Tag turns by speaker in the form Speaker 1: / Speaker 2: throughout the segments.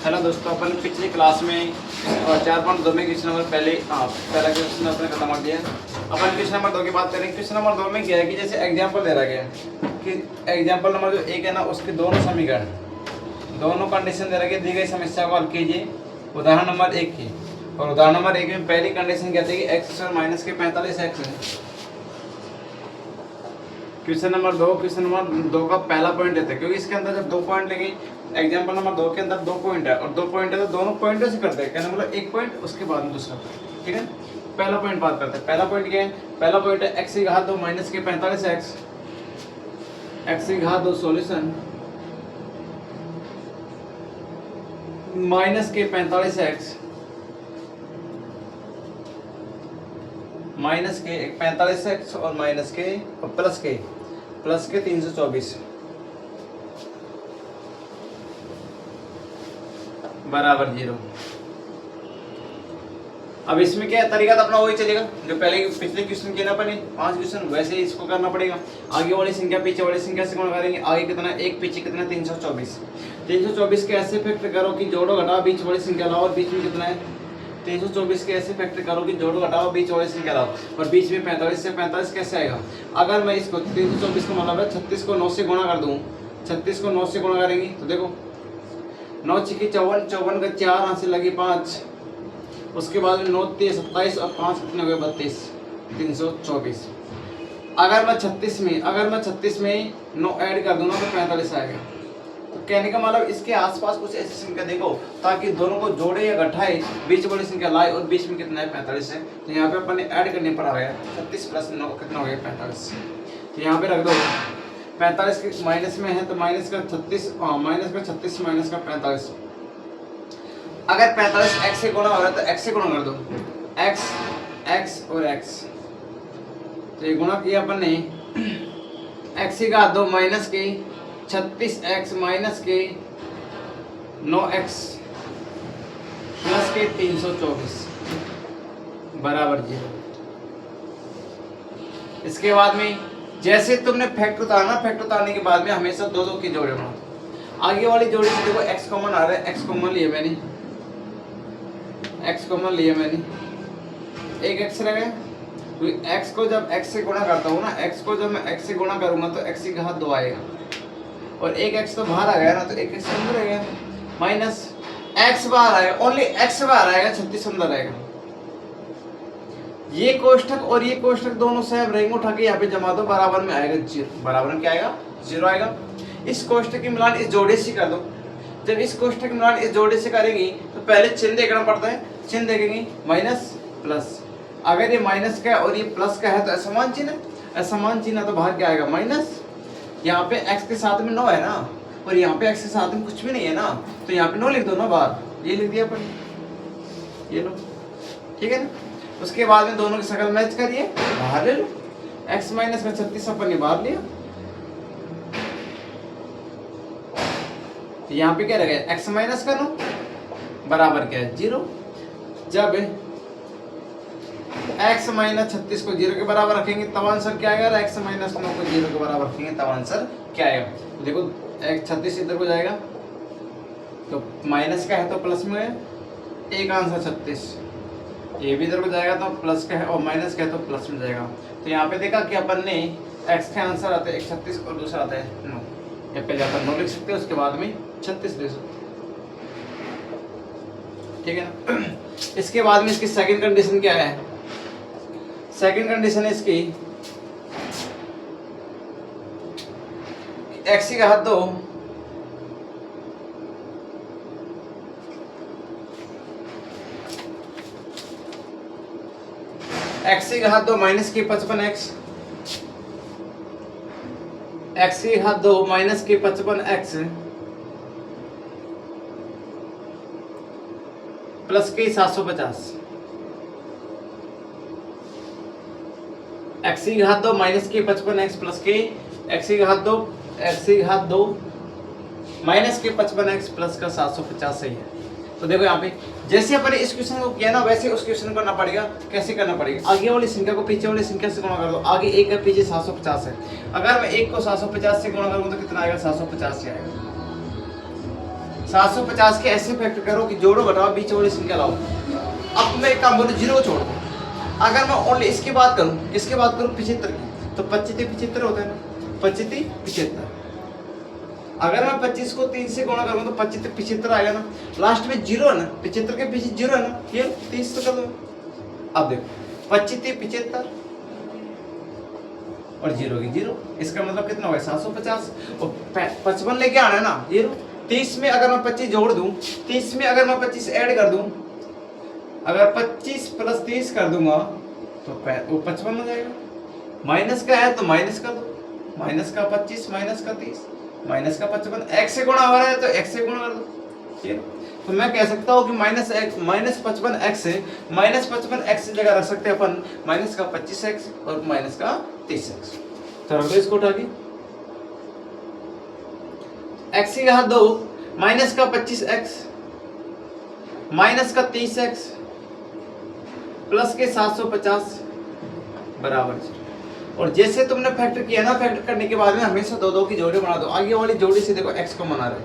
Speaker 1: Hello दोस्तों, अपन पिछली class में 4.2 में क्वेश्चन नंबर पहला क्वेश्चन अपने खत्म कर दिया। अपन क्वेश्चन नंबर 2 की बात करेंगे। क्वेश्चन नंबर 2 में क्या है कि जैसे एग्जांपल दे रहा गया कि एग्जांपल नंबर जो 1 है ना, उसके दोनों समीकरण, दोनों कंडीशन दे रखी है। दी गई समस्या को हल कीजिए उदाहरण नंबर 1 की। और उदाहरण नंबर 1 में पहली कंडीशन कहती है कि एक्स और माइनस के 45x है। क्वेश्चन नंबर 2 का पहला पॉइंट लेते हैं, क्योंकि इसके अंदर जब 2 पॉइंट लेंगे, एग्जांपल नंबर 2 के अंदर 2 पॉइंट है और 2 पॉइंट है तो दोनों पॉइंटों से करते हैं। कहने मतलब एक पॉइंट उसके बाद में दूसरा पॉइंट। ठीक है, पहला पॉइंट बात करते हैं। पहला पॉइंट क्या है? पहला पॉइंट है x की घात 2 माइनस के 45x, x की घात 2 सॉल्यूशन माइनस के 45x माइनस के 45x और माइनस के और प्लस के 324 बराबर 0। अब इसमें क्या तरीका तो अपना वही चलेगा जो पहले पिछले क्वेश्चन किया ना अपने 5 क्वेश्चन, वैसे ही इसको करना पड़ेगा। आगे वाली संख्या पीछे वाली संख्या से गुणा करेंगे। आगे कितना, एक पीछे कितना, 324 के ऐसे फैक्टर करो कि जोड़ो घटाओ बीच वाली संख्या लाओ, और बीच में कितना है 324 के ऐसे फैक्टर करो कि जोड़ो घटाओ बीच वाली संख्या लाओ, और बीच में 45 से 45 कैसे आएगा? अगर मैं इसको 324 को मतलब है 36 को 9 से गुणा कर दूं, 36 को 9 से गुणा करेंगे तो देखो 9 छिकी 54, 54 का 4 हाथ से लगी 5, उसके बाद में 9 3 27 और 5 कितने हो गए 32, 324। अगर मैं 36 में 9 ऐड कर दूंगा तो 45 आएगा। तो कहने का मतलब इसके आसपास कुछ ऐसी संख्या देखो ताकि दोनों को जोड़े या घटाए, बीच वाली संख्या लाए, और बीच में कितना है 45 है। तो यहाँ पे अपन ने ऐड करने पर आ गया 36 प्लस 9 कितना हो गया 45। तो यहाँ पे रख दो 45 के माइनस में है तो माइनस का 36 माइनस का 45। अगर 45 x से गुणा हो रहा है तो x से गुणा कर दो, x और x। तो ये गुणा किया अपन ने, x की घात 2 माइनस के 36x माइनस के 9x प्लस के 324 बराबर 0। इसके बाद में जैसे तुमने फैक्टर उतारना, फैक्टर उतारने के बाद में हमेशा दो की जोड़े बनाओ। आगे वाली जोड़ी से देखो x कॉमन आ रहा है, x कॉमन लिया मैंने, एक x रह गया। तो x को जब x से गुणा करता हूँ ना, x को जब मैं x से गुणा करूंगा तो x की घात 2 आएगा, और एक x तो बाहर आ गया ना, तो एक x अंदर आ गया, माइनस x बाहर आएगा, ओनली x बाहर आएगा, 36 अंदर आएगा। ये कोष्ठक और ये कोष्ठक दोनों सेम रहेंगे, उठा के यहाँ पे जमा दो, बराबर में आएगा 0। बराबर में क्या आएगा? 0 आएगा। इस कोष्ठक की मिलान इस जोड़े से कर दो। जब इस कोष्ठक की मिलान इस जोड़े से करेंगी तो पहले चिन्ह देखना पड़ता है, चिन्ह देखेंगे माइनस प्लस। अगर ये माइनस का है और ये प्लस का है तो असमान चिन्ह है, असमान चिन्ह तो बाहर क्या आएगा माइनस। यहाँ पे x के साथ में 9 है ना, और यहाँ पे x के साथ में कुछ भी नहीं है ना, तो यहाँ पे 9 लिख दो ना बाहर, ये लिख दिया अपन, ये लो, ठीक है ना। उसके बाद में दोनों की शकल मैच करिए, बाहर ले लो, x माइनस में 36 अपन ने बाहर लिया, तो यहाँ पे क्या रहेगा x माइनस का 9 बराबर क्या है 0। जब x माइनस 36 को 0 के बराबर रखेंगे तब आंसर क्या आएगा? x माइनस 9 को 0 के बराबर रखेंगे तब आंसर क्या आएगा? तो देखो 36 इधर को जाएगा तो माइनस का है तो प्लस में है, एक आंसर 36। ये भी इधर को जाएगा तो प्लस का है और माइनस का है तो प्लस में जाएगा। तो यहाँ पे देखा कि अपन ने x के आंसर आते हैं 36 और दूसरा आता है 9। या पहले अपन 9 लिख सकते हैं, उसके बाद में 36 दे सकते, ठीक है ना। इसके बाद में इसकी सेकंड कंडीशन क्या है? सेकंड कंडीशन है इसकी x की घात 2 x की घात 2 माइनस के 55x, x की घात 2 माइनस के 55x प्लस के 750, x की घात 2 माइनस के 55x प्लस के x की घात 2 माइनस के 55x प्लस का 750 सही है। तो देखो यहाँ पे जैसे अपन इस क्वेश्चन को किया ना, वैसे उस क्वेश्चन को करना पड़ेगा। कैसे करना पड़ेगा? आगे वाली संख्या को पीछे वाली संख्या से गुणा कर दो। आगे 1 है, पीछे 750 है। अगर मैं 1 को 750 से गुणा करूंगा तो कितना आएगा? 750 से आएगा। 750 के ऐसे फैक्टर करो कि जोड़ो घटाओ बीच वाली संख्या लाओ। अब मैं एक काम बोलूँ, जीरो को छोड़ दो। अगर मैं ओनली इसकी बात करूँ, किसकी बात करूँ, 75 की, तो 25 75 होता है ना, 25 75। अगर मैं 25 को 3 से गुणा करूँ तो 25 75 आएगा ना, लास्ट में जीरो है ना, 75 के पीछे जीरो है ना, ये 30 तो कर दो। अब देखो 25 75 और जीरो की जीरो, इसका मतलब कितना होगा 750। और 55 लेके आना है ना, ये 30 में अगर मैं 25 जोड़ दूं, 30 में अगर मैं 25 ऐड कर दूं, अगर 25 प्लस 30 कर दूंगा तो वो 55 हो जाएगा। माइनस का है तो माइनस कर दो, माइनस का 25 माइनस का 30 माइनस का 55, एक्स से गुणा हो रहा है तो एक्स से गुणा कर दो। ये तो मैं कह सकता हूँ कि माइनस 55 एक्स से, माइनस 55 एक्स की जगह रख सकते हैं अपन माइनस का 25 एक्स और माइनस का 30 एक्स। तो रख दो इसको उठा के, एक्स की घात 2 माइनस का 25 एक्स माइनस का 30 एक्स प्लस के 750 बराबर। और जैसे तुमने फैक्टर किया ना, फैक्टर करने के बाद में हमेशा दो दो की जोड़ी बना दो। आगे वाली जोड़ी से देखो एक्स को बना रहे,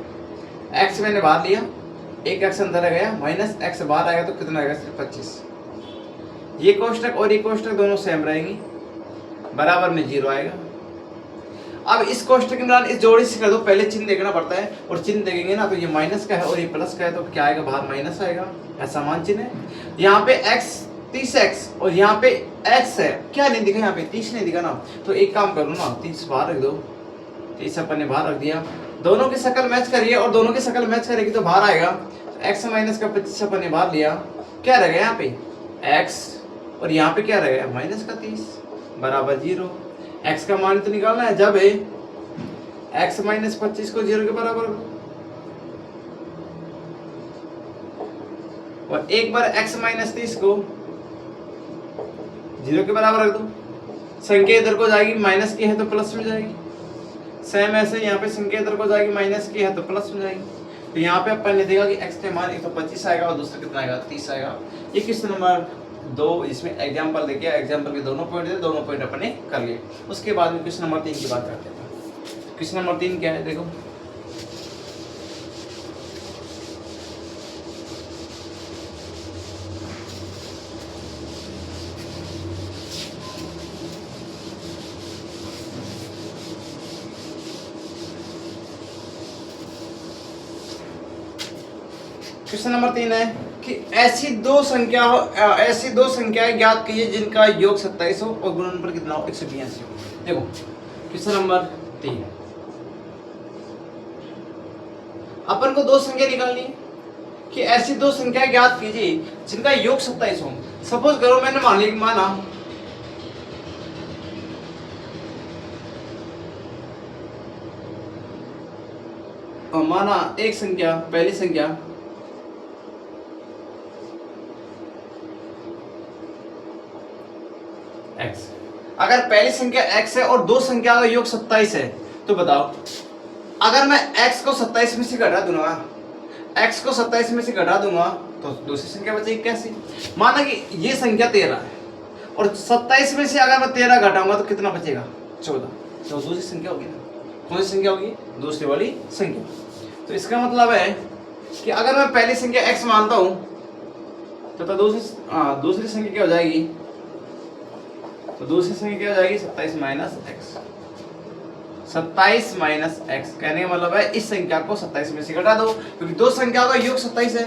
Speaker 1: एक्स मैंने बाहर लिया, एक एक्स अंदर आ गया, माइनस एक्स बाहर आएगा तो कितना आएगा, सिर्फ 25। ये कोष्टक और ये कोष्टक दोनों सेम रहेंगी, बराबर में जीरो आएगा। अब इस कोष्टक के मिलान इस जोड़ी से कर दो, पहले चिन्ह देखना पड़ता है, और चिन्ह देखेंगे ना तो ये माइनस का है और ये प्लस का है, तो क्या आएगा, बाहर माइनस आएगा, ऐसा मान चिन्ह है। यहाँ पे एक्स 30x और यहाँ पे x है, क्या नहीं दिखा यहाँ पे, 30 नहीं दिखा ना, तो एक काम करो ना, 30 बाहर रख दो, 30 अपन ने बाहर रख दिया, दोनों की शकल मैच करिए और दोनों की शकल मैच करेगी तो बाहर आएगा। तो x माइनस का 25 अपन ने बाहर लिया, क्या रह गया यहाँ पे x और यहाँ पे क्या रह गया माइनस का 30 बराबर जीरो। x का मान तो निकालना है, जब x माइनस 25 को जीरो के बराबर करो, और एक बार x माइनस 30 को जीरो के बराबर रख दो। संख्या इधर को जाएगी, माइनस की है तो प्लस में जाएगी, सेम ऐसे यहाँ पे संख्या इधर को जाएगी, माइनस की है तो प्लस में जाएगी। तो यहाँ पे अपन ने देखा कि x के मान 125 आएगा और दूसरा कितना आएगा 30 आएगा। ये क्वेश्चन नंबर 2, इसमें एग्जाम्पल देखिए, एग्जाम्पल के दोनों पॉइंट थे, दोनों पॉइंट अपन ने कर लिए। उसके बाद में क्वेश्चन नंबर 3 की बात करते हैं। क्वेश्चन नंबर 3 क्या है, देखो क्वेश्चन नंबर 3 है कि ऐसी दो संख्याएं ज्ञात कीजिए जिनका योग 27 हो और गुणनफल कितना हो 182 हो। देखो क्वेश्चन नंबर 3, अपन को दो संख्या निकालनी है कि ऐसी दो संख्याएं ज्ञात कीजिए जिनका योग 27 हो। सपोज करो मैंने माना एक संख्या, पहली संख्या x, अगर पहली संख्या x है और दो संख्या का योग 27 है, तो बताओ अगर मैं x को 27 में से घटा दूंगा, x को 27 में से घटा दूंगा तो दूसरी संख्या बचेगी कैसी। माना कि ये संख्या 13 है और 27 में से अगर मैं 13 घटाऊंगा तो कितना बचेगा 14, तो दूसरी संख्या होगी ना, कौन सी संख्या होगी, दूसरी वाली संख्या। तो इसका मतलब है कि अगर मैं पहली संख्या x मानता हूं तो दूसरी संख्या क्या हो जाएगी, तो दूसरी संख्या क्या हो जाएगी 27 माइनस एक्स। 27 माइनस एक्स कहने का मतलब है इस संख्या को 27 में से घटा दो, क्योंकि दो संख्या का योग 27 है,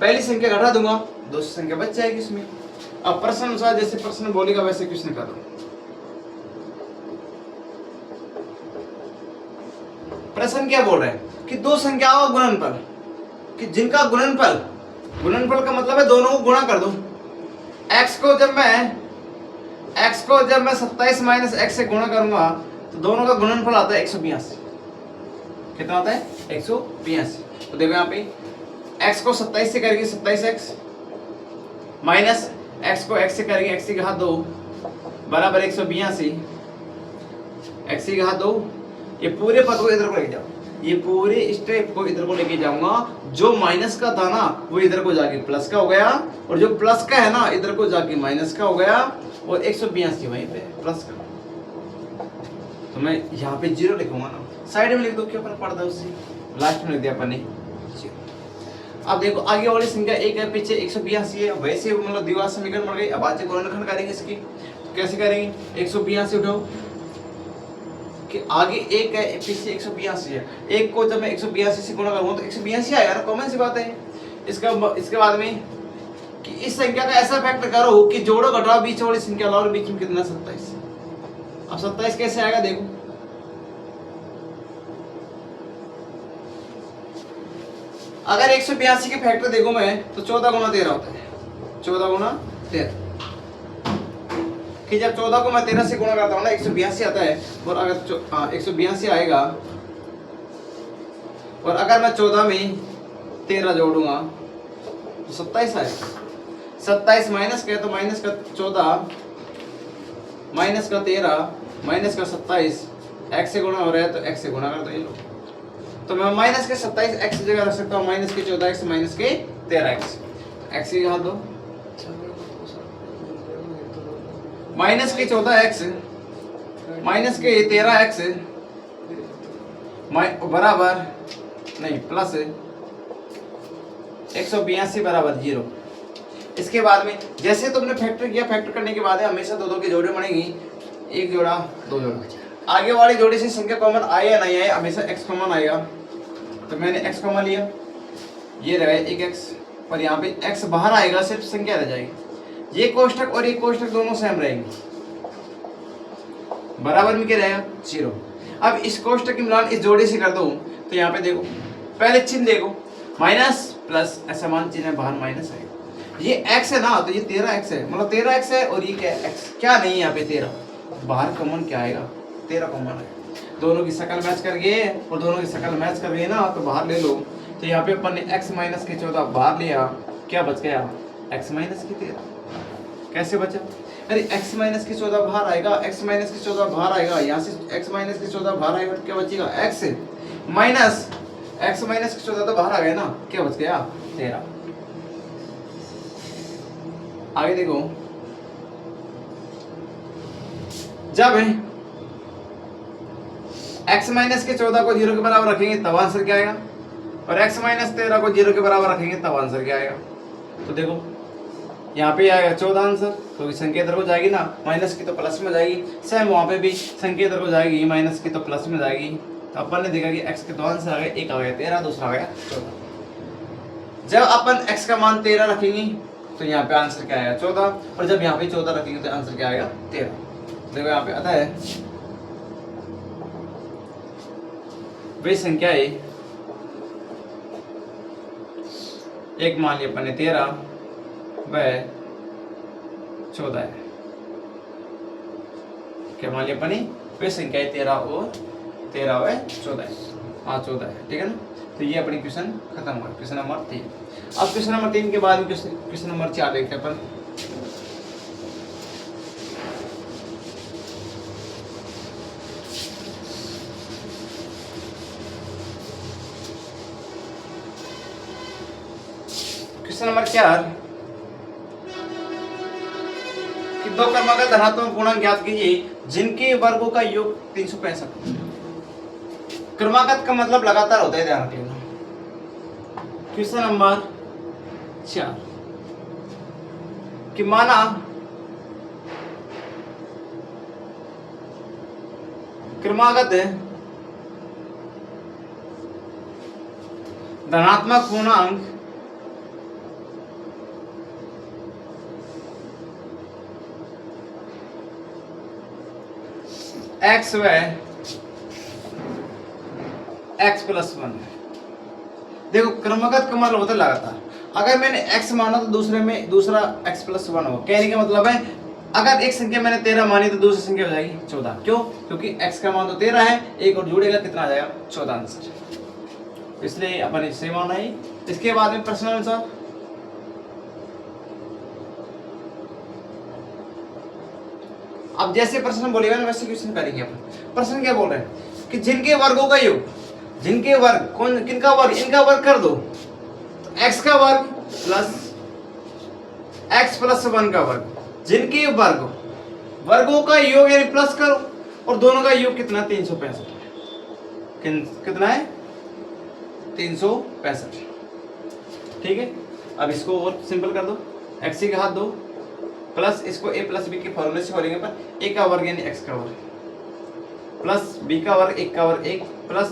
Speaker 1: पहली संख्या घटा दूंगा दूसरी संख्या बच जाएगी इसमें। अब प्रश्न अनुसार जैसे प्रश्न बोलेगा वैसे क्वेश्चन कर दो। प्रश्न क्या बोल रहे हैं कि दो संख्याओं का गुणनफल, कि जिनका गुणनफल का मतलब है दोनों को गुणा कर दो। x को जब मैं 27 माइनस एक्स से गुणा करूंगा तो दोनों का गुणनफल आता है 182। कितना आता है 182। तो देखो यहाँ पे x को 27 से करेंगे 27x माइनस x को x से करेंगे x की घात 2 बराबर 182, x की घात 2। ये पूरे पद को इधर को लेके जाओ, ये पूरे स्टेप को इधर को लेके जाऊंगा, जो माइनस का था ना वो इधर को जाके प्लस का हो गया और जो प्लस का है ना इधर को जाके माइनस का हो गया और 182 वहीं पे प्लस का। तो मैं यहाँ पे जीरो लिखूंगा ना, साइड में लिख दो, क्या फर्क पड़ता है उससे, लास्ट में लिख दिया अपन ने जीरो। अब देखो आगे वाली संख्या एक है, पीछे 182 है, वैसे मतलब द्विघात समीकरण बन गई। अब आज गुणनखंड करेंगे इसकी, तो कैसे करेंगे? 182 उठाओ कि आगे एक है पीछे 182 है, एक को जब मैं 182 से गुणा करूंगा तो 182 आएगा ना, कॉमन सी बात है। इसके बाद में कि इस संख्या का ऐसा फैक्टर करो कि जोड़ो घटाओ बीच वाली संख्या लाओ, बीच में कितना 27। अब 27 कैसे आएगा देखो, अगर 182 के फैक्टर देखो मैं तो 14 गुना 13 होता है, 14 गुना 13 कि जब 14 को मैं 13 से गुणा करता हूँ ना 182 आता है। और अगर 182 आएगा और अगर मैं 14 में 13 जोड़ूंगा तो 27 आएगा। 27 माइनस का तो माइनस का 14 माइनस का 13 माइनस का 27, x से गुणा हो रहा है तो x से गुणा कर दो ये लो। तो मैं माइनस के 27 x जगह रख सकता हूँ, माइनस के 14x माइनस के 13x, x की यहाँ दो माइनस के 14x माइनस के 13x बराबर नहीं प्लस 182 बराबर 0। इसके बाद में जैसे तुमने फैक्टर किया, फैक्टर करने के बाद हमेशा दो दो की जोड़े बनेगी, एक जोड़ा दो जोड़ा। आगे वाली जोड़ी से संख्या कॉमन आए या नहीं आए, हमेशा x कॉमन आएगा। तो मैंने x कॉमन लिया, ये रहा एक x और यहाँ पे x बाहर आएगा, सिर्फ संख्या रह जाएगी। ये कोष्ठक और ये कोष्ठक दोनों सेम रहेंगे, बराबर में क्या रहेगा 0। अब इस कोष्ठक की मिलान इस जोड़ी से कर दो तो यहाँ पे देखो पहले चिन्ह देखो माइनस प्लस, ऐसा मान चिन्ह बाहर माइनस आएगा। ये x है ना तो ये 13x है, मतलब 13x है और ये क्या है x, क्या नहीं है यहाँ पे 13, बाहर कॉमन क्या आएगा 13 कॉमन है। दोनों की शकल मैच कर गए और दोनों की शकल मैच कर गई ना तो बाहर ले लो। तो यहाँ पे अपन ने x माइनस के 14 बाहर लिया, क्या बच गया x माइनस के 13। कैसे बचा? अरे x माइनस के 14 बाहर आएगा, x माइनस के 14 बाहर आएगा, यहाँ से x माइनस के 14 बाहर आएगा, क्या बचेगा x माइनस x माइनस के 14 तो बाहर आ गया ना, क्या बच गया 13। आगे देखो, जब x माइनस के 14 को 0 के बराबर रखेंगे तब आंसर क्या आएगा, और x माइनस 13 को 0 के बराबर रखेंगे तब आंसर क्या आएगा। तो देखो यहाँ पे आएगा 14 आंसर, तो संख्या इधर को जाएगी ना, माइनस की तो प्लस में जाएगी, सेम वहाँ पे भी संख्या इधर को जाएगी, माइनस की तो प्लस में जाएगी। तो अपन ने देखा कि x के दो आंसर आ गए, एक आ गया 13, दूसरा आ गया 14। जब अपन x का मान 13 रखेंगे तो यहाँ पे आंसर क्या आएगा 14, और जब यहाँ पे 14 रखेंगे तो आंसर क्या आएगा 13। देखो यहाँ पे आता है वे संख्या है, एक मान लिया अपन ने 13 वह 14 है, क्या मान लिया अपन ने वे संख्या है 13 और 13 वह 14 है, हाँ 14 है, ठीक है ना। तो ये अपनी क्वेश्चन खत्म हुआ, क्वेश्चन नंबर 3। अब क्वेश्चन नंबर 3 के बाद क्वेश्चन नंबर 4 देखते हैं अपन। क्वेश्चन नंबर 4 कि दो क्रमागत धनात्मक पूर्णांक ज्ञात कीजिए जिनके वर्गों का योग 365। क्रमागत का मतलब लगातार होता है, ध्यान रखिएगा। क्वेश्चन नंबर 4 कि माना क्रमागत धनात्मक पूर्णांक x व x प्लस 1 है। देखो क्रमागत का मतलब होता है लगातार, अगर मैंने x माना तो दूसरे में दूसरा x प्लस 1 हो। कहने का मतलब है अगर एक संख्या मैंने 13 मानी तो दूसरी संख्या हो जाएगी 14। क्यों? क्योंकि x का मान तो 13 है, एक और जुड़ेगा कितना आ जाएगा 14 आंसर, इसलिए अपन इसे माना है। इसके बाद में प्रश्न अनुसार अब जैसे प्रश्न बोलेगा ना वैसे क्वेश्चन करेंगे अपन। प्रश्न क्या बोल रहे हैं कि जिनके वर्गों का योग, जिनके वर्ग कौन किनका वर्ग, इनका वर्ग कर दो तो x का वर्ग प्लस x प्लस 1 का वर्ग, जिनके वर्ग वर्गों का योग यानी प्लस करो, और दोनों का योग कितना 365 कितना है 365। ठीक है, अब इसको और सिंपल कर दो, x की घात 2 प्लस इसको a प्लस बी के फॉर्मूले से खोलेंगे पर a का वर्ग यानी x का वर्ग प्लस b का वर्ग 1 का वर्ग 1 प्लस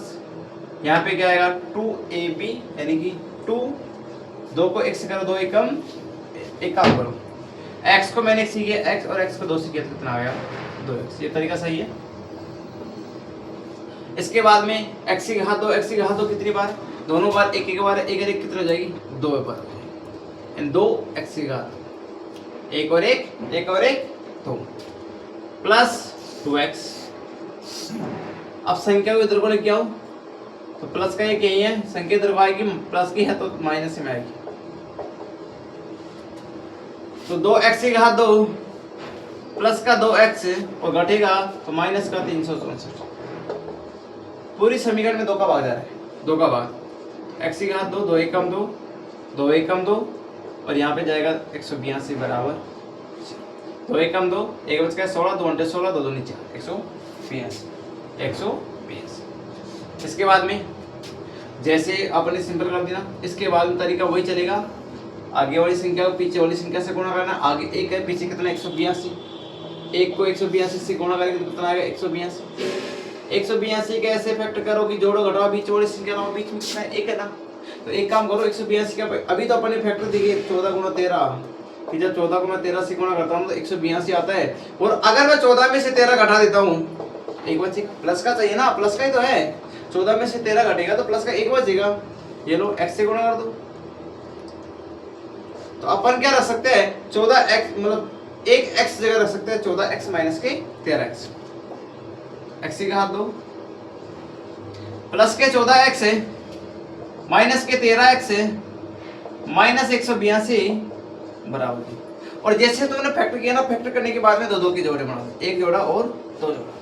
Speaker 1: यहाँ पे क्या आएगा 2ab यानी कि 2 को 1 से करो 2 एकम 1 का करो, x को मैंने 1 से किया x और x को 2 से किया तो कितना आ गया 2x। ये तरीका सही है। इसके बाद में x की घात 2 x की घात 2 कितनी बार, दोनों बार एक एक बार, एक और एक कितनी हो जाएगी 2 बार, इन 2 x की घात 1 और 1 2 प्लस 2x। अब संख्या को इधर को लेके आओ तो प्लस का एक यही है, संख्या इधर को आएगी प्लस की है तो माइनस में आएगी, तो 2x की घात 2 प्लस का 2x और घटेगा तो माइनस का 364। पूरी समीकरण में 2 का भाग जा रहा है, 2 का भाग, x की घात 2 2 एकम 2 2 एकम 2 और यहाँ पे जाएगा 182 बराबर 2 एकम 2 एक बच गया 16 2 अंटे 16 2 2 नीचे 182। इसके बाद में जैसे आपने सिंपल कर दिया, इसके बाद में तरीका वही चलेगा, आगे वाली संख्या को पीछे वाली संख्या से गुणा करना, आगे एक है पीछे कितना 182, एक को 182 से गुणा करेंगे तो कितना आएगा 182 के ऐसे फैक्टर करो कि जोड़ो घटाओ बीच वाली संख्या ना बीच में कितना एक है ना, तो एक काम करो 182 का अभी तो अपने फैक्टर देखिए 14 गुणा 13 कि जब 14 गुणा 13 से गुणा करता हूँ तो 182 आता है, और अगर मैं 14 में से 13 घटा देता हूँ एक बचे प्लस का चाहिए ना, प्लस का ही तो है, 14 में से 13 घटेगा तो प्लस का एक बचेगा, ये लो x से गुणा कर दो, तो अपन क्या रख सकते हैं 14x मतलब एक x जगह रख सकते हैं 14x माइनस के 13x, x की घात 2 प्लस के 14x है माइनस के 13x है माइनस 182 बराबर। और जैसे तुमने फैक्टर किया ना, फैक्टर करने के बाद में दो के जोड़े बना दो, एक जोड़ा और दो जोड़ा,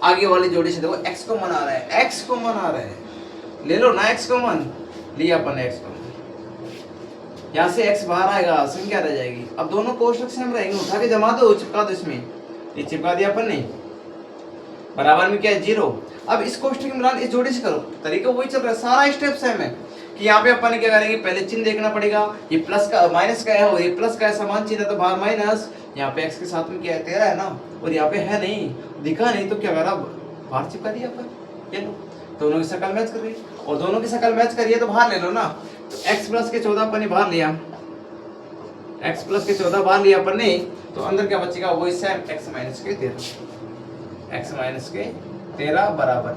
Speaker 1: आगे वाली जोड़ी से देखो x को मन आ रहा है, x को मन आ रहा है, ले लो ना x को मन, लिया अपन x को, यहाँ से x बाहर आएगा, संख्या रह जाएगी, अब दोनों कोष्ठक सेम रहेंगे, उठा के जमा दो, चिपका दो, इसमें ये चिपका दिया अपन ने, बराबर में क्या है 0। अब इस कोष्ठक की मिलान इस जोड़ी से करो, तरीका वही चल रहा है, सारा स्टेप सेम है कि यहाँ पे अपन क्या करेंगे, पहले चिन्ह देखना पड़ेगा, ये प्लस का माइनस का है और ये प्लस का है, समान चिन्ह है तो बाहर माइनस, यहाँ पे x के साथ में क्या है 13 है ना, और यहाँ पे है नहीं, दिखा नहीं तो क्या करा बाहर चिपका दिया अपन, ये लो दोनों की शकल मैच कर रही, और दोनों की शकल मैच करिए तो बाहर ले लो ना, तो x प्लस के 14 अपन ने बाहर लिया, x प्लस के 14 बाहर लिया अपन ने, तो अंदर क्या बचेगा वही सेम x माइनस के 13 बराबर,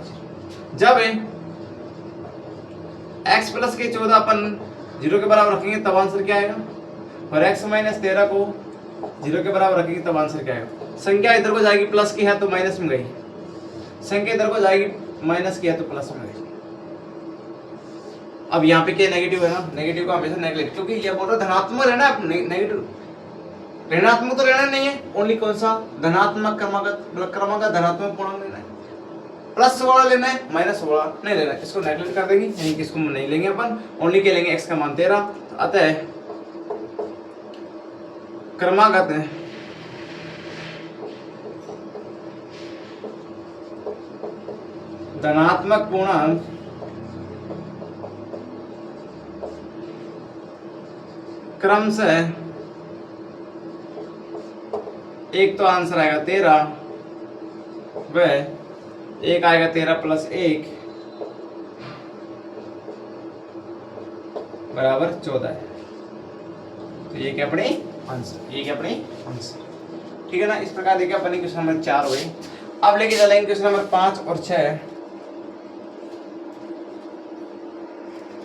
Speaker 1: जब x प्लस के 14 अपन 0 के बराबर रखेंगे तब आंसर क्या आएगा, और x माइनस 13 को 0 के बराबर रखेंगे तब आंसर क्या आएगा, संख्या इधर को जाएगी प्लस की है तो माइनस में गई, संख्या इधर को जाएगी माइनस की है तो प्लस में गई। अब यहाँ पे क्या नेगेटिव है ना, नेगेटिव को हमेशा नेगलेक्ट, क्योंकि ये बोल रहा धनात्मक रहना है, नेगेटिव ऋणात्मक तो रहना नहीं है, ओनली कौन सा धनात्मक क्रमागत धनात्मक पूर्णांक लेना है, प्लस वाला लेना है माइनस वाला नहीं लेना है, इसको नेगलेक्ट कर देंगे, यानी कि इसको नहीं लेंगे अपन, ओनली के लेंगे x का मान 13, अतः क्रमागत है धनात्मक पूर्णांक क्रमशः एक तो आंसर आएगा 13 व एक आएगा 13 प्लस 1 बराबर 14 है, तो ये क्या अपने आंसर, ये क्या अपने आंसर, ठीक है ना। इस प्रकार देखिए अपने क्वेश्चन नंबर 4 हुए, अब लेके चलेंगे क्वेश्चन नंबर 5 और 6।